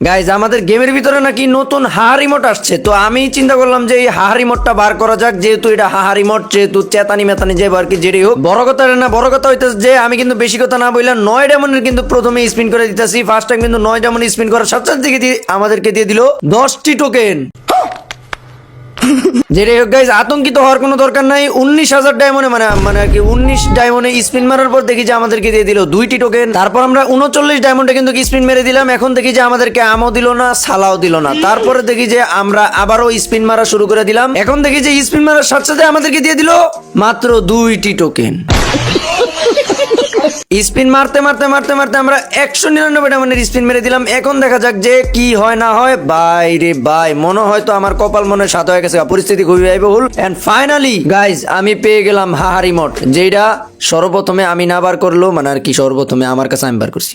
Guys আমাদের গেমের ভিতরে নাকি নতুন হাহা রিমোট আসছে, তো আমি চিন্তা করলাম যে এই হাহা রিমোটটা বার করা যাক, যেহেতু এটা হাহা রিমোট, যেহেতু চেতানি মেতানি যে আর কি যেটাই হোক। বড় কথা না, বড় কথা হইতেছে যে আমি কিন্তু বেশি কথা না বললাম 9 ডায়মন্ডের কিন্তু প্রথমে স্পিন করে দিতেছি। ফার্স্ট টাইম কিন্তু 9 ডায়মন্ড স্পিন করার সাথে সাথে আমাদেরকে দিয়ে দিল 10টি টোকেন। যেটাই হোক গাইজ, আতঙ্কিত হওয়ার কোনো দরকার নাই। 19,000 ডায়মন্ডে মানে আর কি 19 ডায়মন্ডে স্পিন মারার পর দেখি যে আমাদেরকে দিয়ে দিল 2টি টোকেন। তারপর আমরা 39 ডায়মন্ডে কিন্তু স্পিন মেরে দিলাম। এখন দেখি যে আমাদেরকে আমও দিল না, সালাও দিল না। তারপরে দেখি যে আমরা আবারও স্পিন মারা শুরু করে দিলাম। এখন দেখি যে স্পিন মারার সাথে সাথে আমাদেরকে দিয়ে দিল মাত্র 2টি টোকেন। স্পিন মারতে মারতে মারতে মারতে আমরা 199 ডায়মন্ডের স্পিন মেরে দিলাম। এখন দেখা যাক যে কি হয় না হয়। ভাই রে ভাই, মনে হয় তো আমার কপাল মনে সাথে হয়ে গেছে, পরিস্থিতি খুবই ব্যয়বহুল। এন্ড ফাইনালি গাইজ আমি পেয়ে গেলাম হাহা রিমোট, যেটা সর্বপ্রথমে আমি না বার করলো, মানে আর কি সর্বপ্রথমে আমার কাছে আমি বার করছি।